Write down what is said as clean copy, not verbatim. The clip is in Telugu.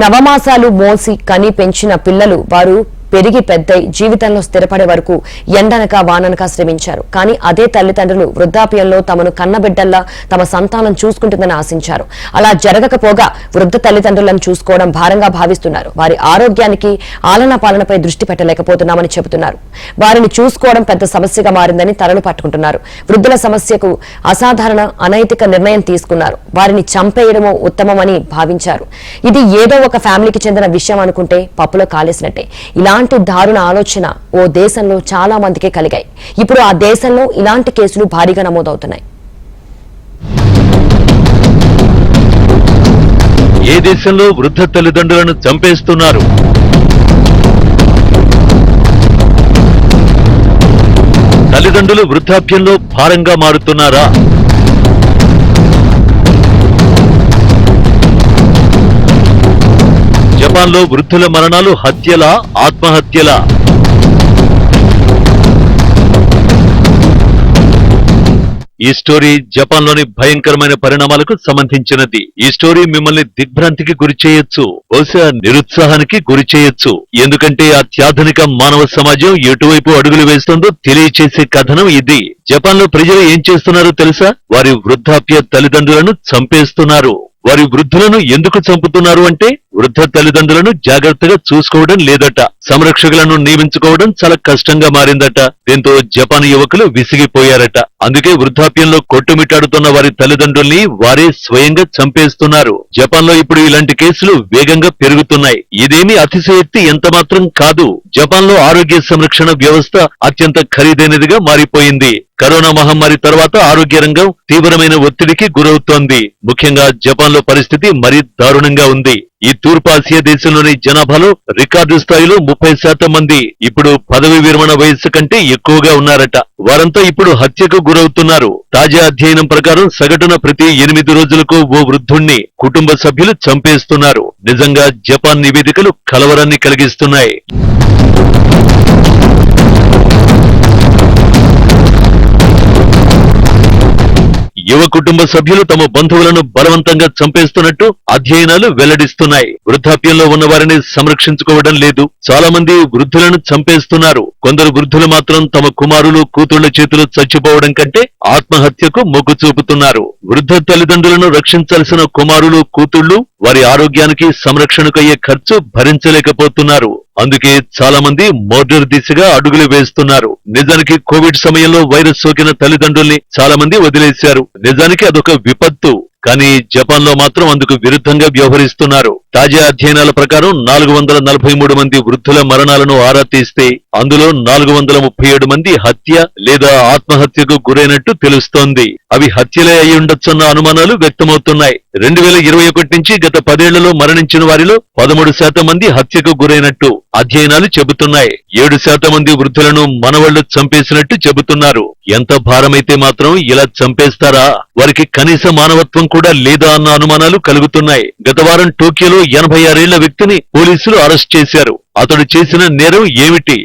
నవమాసాలు మోసి కని పెంచిన పిల్లలు వారు పెరిగి పెద్దై జీవితంలో స్థిరపడే వరకు ఎండనక వాననక శ్రమించారు. కానీ అదే తల్లిదండ్రులు వృద్ధాప్యంలో తమను కన్నబిడ్డల్లా తమ సంతానం చూసుకుంటుందని ఆశించారు. అలా జరగకపోగా వృద్ధ తల్లిదండ్రులను చూసుకోవడం భారంగా భావిస్తున్నారు. వారి ఆరోగ్యానికి ఆలనా పాలనపై దృష్టి పెట్టలేకపోతున్నామని చెబుతున్నారు. వారిని చూసుకోవడం పెద్ద సమస్యగా మారిందని తలలు పట్టుకుంటున్నారు. వృద్ధుల సమస్యకు అసాధారణ అనైతిక నిర్ణయం తీసుకున్నారు. వారిని చంపేయడమో ఉత్తమమని భావించారు. ఇది ఏదో ఒక ఫ్యామిలీకి చెందిన విషయం అనుకుంటే పప్పులో కాలేసినట్టే. ఇలాంటి దారుణ ఆలోచన ఓ దేశంలో చాలా మందికి కలిగాయి. ఇప్పుడు ఆ దేశంలో ఇలాంటి కేసులు భారీగా నమోదవుతున్నాయి. ఏ దేశంలో వృద్ధ తల్లిదండ్రులను చంపేస్తున్నారు? తల్లిదండ్రులు వృద్ధాప్యంలో భారంగా మారుతున్నారా? జపాన్లో వృద్ధుల మరణాలు హత్యలా, ఆత్మహత్యలా? ఈ స్టోరీ జపాన్లోని భయంకరమైన పరిణామాలకు సంబంధించినది. ఈ స్టోరీ మిమ్మల్ని దిగ్భ్రాంతికి గురి చేయొచ్చు, బహుశా నిరుత్సాహానికి గురి చేయొచ్చు. ఎందుకంటే అత్యాధునిక మానవ సమాజం ఎటువైపు అడుగులు వేస్తుందో తెలియచేసే కథనం ఇది. జపాన్లో ప్రజలు ఏం చేస్తున్నారో తెలుసా? వారి వృద్ధాప్య తల్లిదండ్రులను చంపేస్తున్నారు. వారి వృద్ధులను ఎందుకు చంపుతున్నారు అంటే వృద్ధ తల్లిదండ్రులను జాగ్రత్తగా చూసుకోవడం లేదట. సంరక్షకులను నియమించుకోవడం చాలా కష్టంగా మారిందట. దీంతో జపాన్ యువకులు విసిగిపోయారట. అందుకే వృద్ధాప్యంలో కొట్టుమిట్టాడుతున్న వారి తల్లిదండ్రుల్ని వారే స్వయంగా చంపేస్తున్నారు. జపాన్ లో ఇప్పుడు ఇలాంటి కేసులు వేగంగా పెరుగుతున్నాయి. ఇదేమీ అతిశయోక్తి ఎంతమాత్రం కాదు. జపాన్ లో ఆరోగ్య సంరక్షణ వ్యవస్థ అత్యంత ఖరీదైనదిగా మారిపోయింది. కరోనా మహమ్మారి తర్వాత ఆరోగ్య రంగం తీవ్రమైన ఒత్తిడికి గురవుతోంది. ముఖ్యంగా జపాన్ లో పరిస్థితి మరీ దారుణంగా ఉంది. ఈ తూర్పాసియా దేశంలోని జనాభాలో రికార్డు స్థాయిలో 30% మంది ఇప్పుడు పదవి విరమణ వయస్సు కంటే ఎక్కువగా ఉన్నారట. వారంతా ఇప్పుడు హత్యకు గురవుతున్నారు. తాజా అధ్యయనం ప్రకారం సగటున ప్రతి 8 రోజులకు ఓ వృద్ధుణ్ణి కుటుంబ సభ్యులు చంపేస్తున్నారు. నిజంగా జపాన్ నివేదికలు కలవరాన్ని కలిగిస్తున్నాయి. యువ కుటుంబ సభ్యులు తమ బంధువులను బలవంతంగా చంపేస్తున్నట్టు అధ్యయనాలు వెల్లడిస్తున్నాయి. వృద్ధాప్యంలో ఉన్న వారిని సంరక్షించుకోవడం లేదు. చాలా మంది వృద్ధులను చంపేస్తున్నారు. కొందరు వృద్ధులు మాత్రం తమ కుమారులు కూతుళ్ల చేతులు చచ్చిపోవడం కంటే ఆత్మహత్యకు మొగ్గు చూపుతున్నారు. వృద్ధ తల్లిదండ్రులను రక్షించాల్సిన కుమారులు కూతుళ్లు వారి ఆరోగ్యానికి సంరక్షణకు అయ్యే ఖర్చు భరించలేకపోతున్నారు. అందుకే చాలా మంది మర్డర్ దిశగా అడుగులు వేస్తున్నారు. నిజానికి కోవిడ్ సమయంలో వైరస్ సోకిన తల్లిదండ్రుల్ని చాలా మంది వదిలేశారు. నిజానికి అదొక విపత్తు. కానీ జపాన్ లో మాత్రం అందుకు విరుద్ధంగా వ్యవహరిస్తున్నారు. తాజా అధ్యయనాల ప్రకారం 443 మంది వృద్ధుల మరణాలను ఆరా తీస్తే అందులో 437 మంది హత్య లేదా ఆత్మహత్యకు గురైనట్టు తెలుస్తోంది. అవి హత్యలే అయి ఉండొచ్చన్న అనుమానాలు వ్యక్తమవుతున్నాయి. 2021 నుంచి గత 10 ఏళ్లలో మరణించిన వారిలో 13% మంది హత్యకు గురైనట్టు అధ్యయనాలు చెబుతున్నాయి. 7% మంది వృద్ధులను మనవాళ్లు చంపేసినట్టు చెబుతున్నారు. ఎంత భారమైతే మాత్రం ఇలా చంపేస్తారా? వారికి కనీస మానవత్వం కూడా లేదా అన్న అనుమానాలు కలుగుతున్నాయి. గత వారం టోక్యోలో 86 ఏళ్ల వ్యక్తిని పోలీసులు అరెస్ట్ చేశారు. అతడు చేసిన నేరం ఏమిటి?